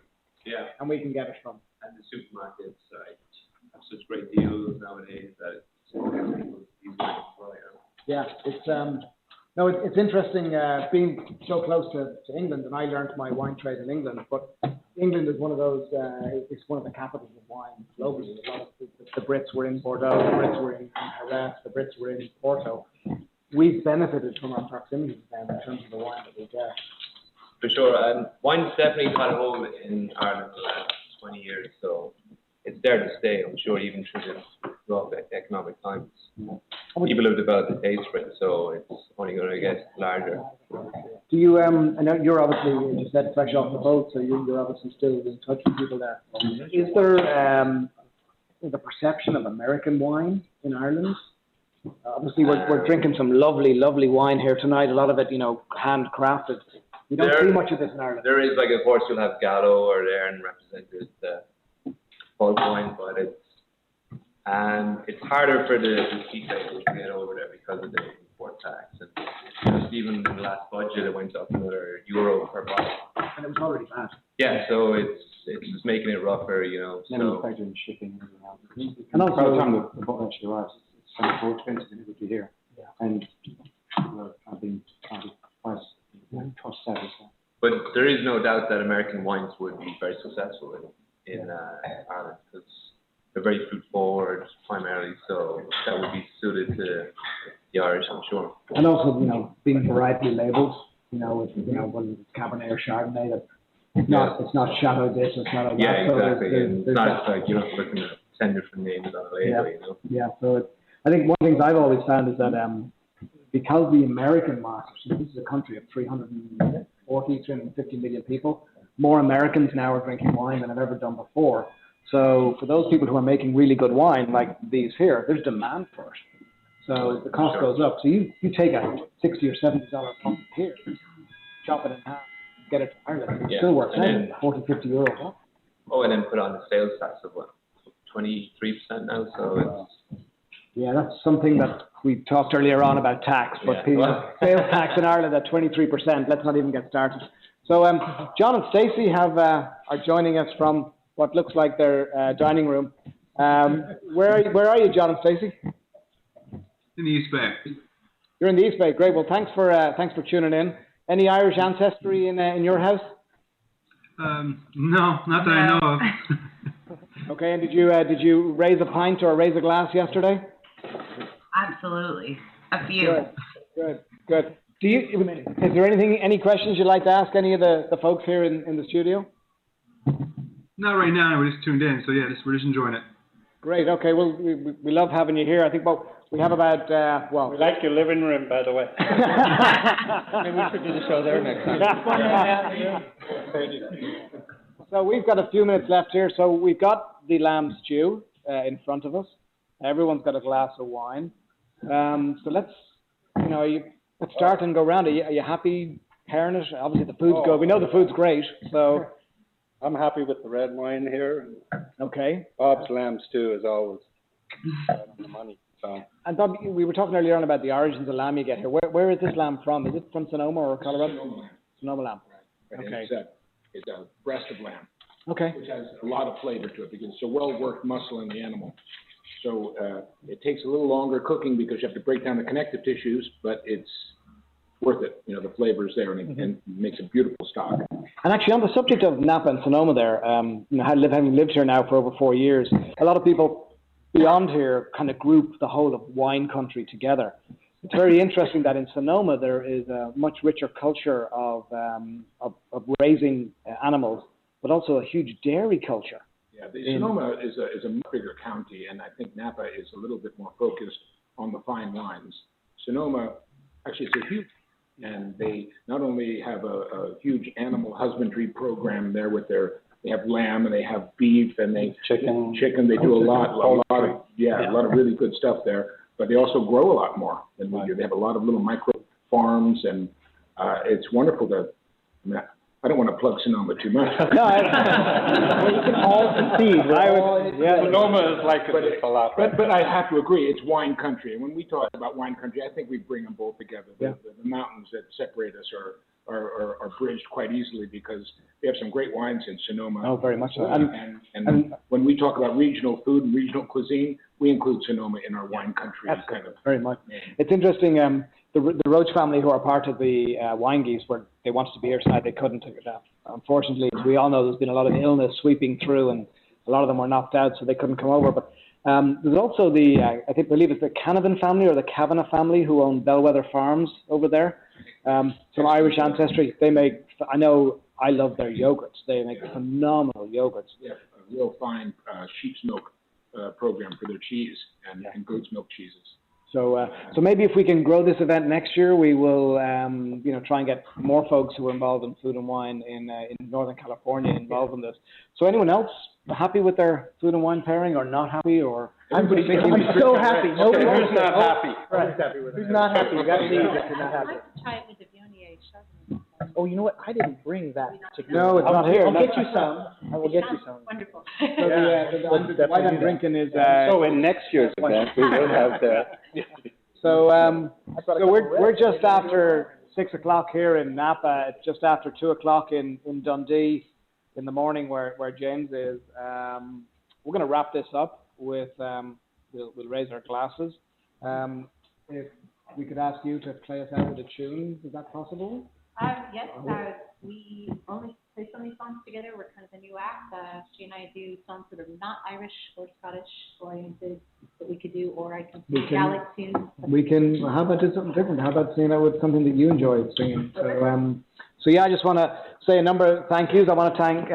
and we can get it from. And the supermarkets have such great deals nowadays that it's easy to buy. Yeah, it's interesting being so close to England, and I learned my wine trade in England. But England is one of those. It's one of the capitals of wine globally. A lot of the Brits were in Bordeaux, the Brits were in Jerez, the Brits were in Porto. We've benefited from our proximity to them in terms of the wine that we get. For sure, and wine's definitely got a hold in Ireland for the last 20 years, so it's there to stay, I'm sure, even through this rough economic times. People have developed a taste for it, so it's only going to get larger. Do you, I know you're obviously, you said fresh off the boat, so you're obviously still in touch with people there. Is there the perception of American wine in Ireland? Obviously, we're drinking some lovely, lovely wine here tonight, a lot of it, handcrafted. You don't see much of this in Ireland. There is, of course, you'll have Gallo or Aaron represented bulk wine, but it's harder for the tea tables to get over there because of the import tax. And just even in the last budget, it went up another €1 per bottle. And it was already bad. Yeah, so it's just making it rougher, Manufacturing, shipping, and also by the time the bottle actually arrives, it's so much more expensive than it would be here. Yeah. And I've been price cost savvy. But there is no doubt that American wines would be very successful in Ireland, because they're very fruit forward primarily, so that would be suited to the Irish, I'm sure. And also, being variety labeled, whether it's Cabernet or Chardonnay, that it's not Chateau this, it's not a yeah, so exactly. It's not like you're not looking at 10 different names on a label, Yeah, so I think one of the things I've always found is that because the American market, this is a country of 350 million people, more Americans now are drinking wine than I've ever done before. So for those people who are making really good wine, like these here, there's demand for it. So the cost goes up. So you take a $60 or $70 pump here, chop it in half, get it to Ireland. It still works out, 40, 50 euros. Oh, and then put on the sales tax of 23% now. So it's yeah, that's something that we talked earlier on about tax, but sales tax in Ireland at 23%. Let's not even get started. So John and Stacey are joining us from what looks like their dining room. Where are you, John and Stacey? In the East Bay. You're in the East Bay. Great. Well, thanks for tuning in. Any Irish ancestry in your house? No, not that I know of. Okay. And did you raise a pint or raise a glass yesterday? Absolutely, a few. Good. Is there any questions you'd like to ask any of the folks here in the studio? Not right now. We're just tuned in, so yeah, we're just enjoying it. Great. Okay. Well, we love having you here. I think we have about we like your living room, by the way. Maybe we should do the show there next time. So we've got a few minutes left here. So we've got the lamb stew in front of us. Everyone's got a glass of wine. So let's start and go around. Are you happy pairing it? Obviously the food's good. We know the food's great. So I'm happy with the red wine here. Okay. Bob's lamb stew is always right on the money. So. And Bob, we were talking earlier on about the origins of lamb you get here. Where is this lamb from? Is it from Sonoma or Colorado? Sonoma lamb. Right. Okay. It's a breast of lamb. Okay. Which has a lot of flavor to it because it's a well-worked muscle in the animal. So it takes a little longer cooking because you have to break down the connective tissues, but it's worth it. The flavor's there and it makes a beautiful stock. And actually, on the subject of Napa and Sonoma there, having lived here now for over 4 years, a lot of people beyond here kind of group the whole of wine country together. It's very interesting that in Sonoma there is a much richer culture of raising animals, but also a huge dairy culture. Yeah, Sonoma is a much bigger county, and I think Napa is a little bit more focused on the fine wines. Sonoma, actually, it's a huge, and they not only have a huge animal husbandry program there with they have lamb and they have beef and they chicken. They do a lot of really good stuff there. But they also grow a lot more than we do. They have a lot of little micro farms, and it's wonderful I don't want to plug Sonoma too much. No, you can all succeed. Sonoma is like a lot. But I have to agree, it's wine country. And when we talk about wine country, I think we bring them both together. The mountains that separate us are bridged quite easily because we have some great wines in Sonoma. Oh, very much so. And when we talk about regional food and regional cuisine, we include Sonoma in our wine country. Very much. It's interesting. The Roach family, who are part of the wine geese, they wanted to be here tonight. They couldn't. Unfortunately, as we all know, there's been a lot of illness sweeping through, and a lot of them were knocked out, so they couldn't come over. But there's also I believe it's the Canavan family or the Kavanagh family who own Bellwether Farms over there. Some Irish ancestry. I love their yogurts. They make phenomenal yogurts. Yeah, a real fine sheep's milk program for their cheese and goat's milk cheeses. So maybe if we can grow this event next year, we will, try and get more folks who are involved in food and wine in Northern California involved in this. So anyone else happy with their food and wine pairing, or not happy, or? I'm so happy. Nobody who's not happy? Right. Who's not happy? You got to leave if you're not happy. Try it with the Viognier Chardonnay. Oh, you know what? I didn't bring that particular. No, it's not here. I'll get you some. I will get you some. Wonderful. So the wine I'm drinking is. So in next year's event, we will have that. So we're just after 6 o'clock here in Napa. It's just after 2 o'clock in Dundee in the morning where James is. We're going to wrap this up with we'll raise our glasses. If we could ask you to play us out with a tune, is that possible? Yes, we only play so many songs together. We're kind of a new act. She and I do songs that are not Irish or Scottish oriented that we could do, or I can sing Gaelic tunes. How about do something different? How about singing out with something that you enjoy singing? So I just want to say a number of thank yous. I want to thank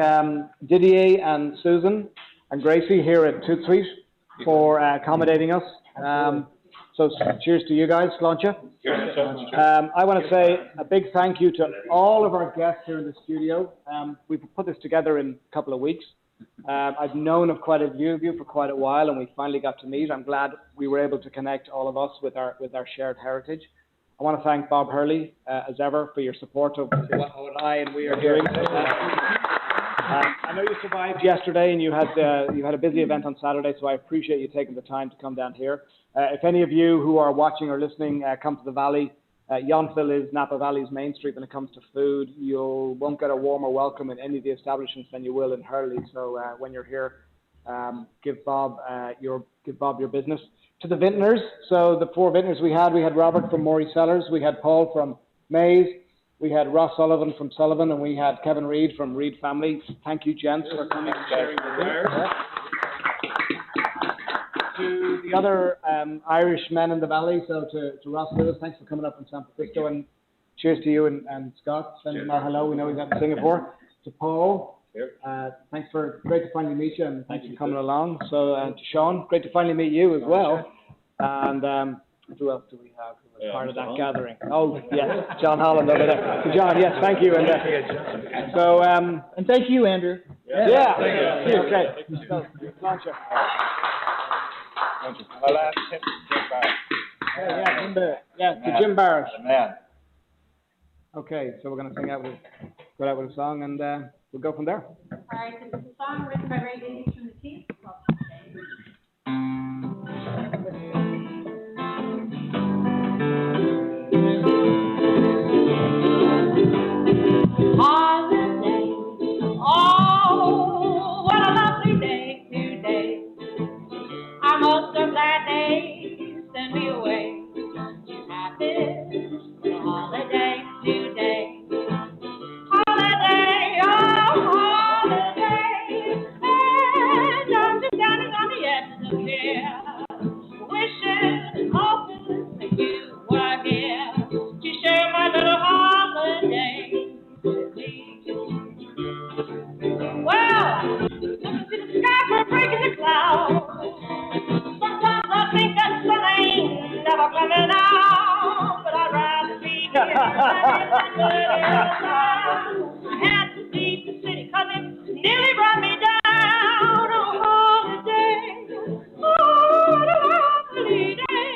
Didier and Susan and Gracie here at ToutSuite for accommodating us. So cheers to you guys, Sláinte. I want to say a big thank you to all of our guests here in the studio. We've put this together in a couple of weeks. I've known of quite a few of you for quite a while, and we finally got to meet. I'm glad we were able to connect all of us with our shared heritage. I want to thank Bob Hurley, as ever, for your support of what I and we are doing. I know you survived yesterday, and you had a busy event on Saturday, so I appreciate you taking the time to come down here. If any of you who are watching or listening come to the Valley, Yountville is Napa Valley's main street when it comes to food. You won't get a warmer welcome in any of the establishments than you will in Hurley. So when you're here, give Bob your business. To the Vintners, so the 4 Vintners we had Robert from Morey Cellars, we had Paul from Mays, we had Ross Sullivan from Sullivan, and we had Kevin Reid from Reid Family. Thank you, gents, for coming and sharing the wares. To the other Irish men in the Valley, so to Ross Lewis, thanks for coming up from San Francisco, and cheers to you and Scott. Send him our hello, we know he's out in Singapore. To Paul, thanks great to finally meet you, and thanks for coming along. So to Sean, great to finally meet you as well. And who else do we have who was part of that gathering? Oh, yes, John Holland over there. So John, yes, thank you. And and thank you, Andrew. Yeah. Thank you. Okay. So, launcher. To Jim Barrett. Okay, so we're going to go out with a song, and we'll go from there. All right, this is a song written by Ray Davies from the Keys. Holiday, oh, what a lovely day today. I'm oh so glad they send me away. You have this holiday today. Holiday, oh, holiday. And I'm just standing on the edge of fear, wishing and hoping that you were here to share my little holiday with me. Well, look to the sky for breaking the clouds. Sometimes I think that sun ain't never coming out, but I'd rather be here I had to leave the city 'cause it nearly brought me down. Oh, holiday, oh, what a lovely day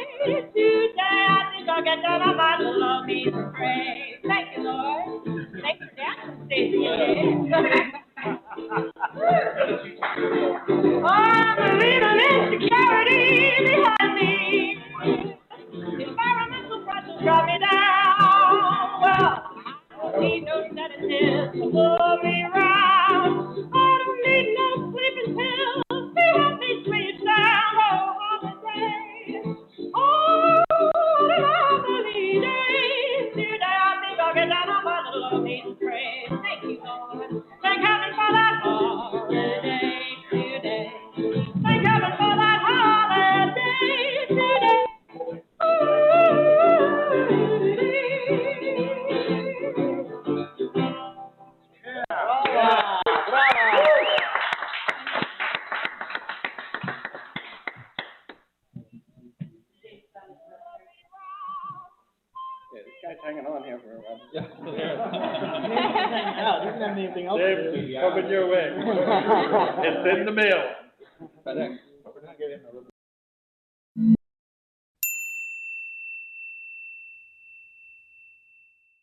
today. I think I'll get down on my little knees and pray. Thank you, Lord. Thank you, Dad. Stay oh, I'm a little insecurity behind me. Environmental pressures got me down. Well, I don't need no sedatives to pull me round. I don't need no sleeping pills to help me sleep sound. Oh, holiday. Oh, what a lovely day today. I think I'll get down on my little knees and pray. Thank you, Lord. Thank heaven for that holiday today. Thank heaven for that holiday today. This guy's hanging on here for a while. Didn't have anything else to do. Coming your way. It's in the mail.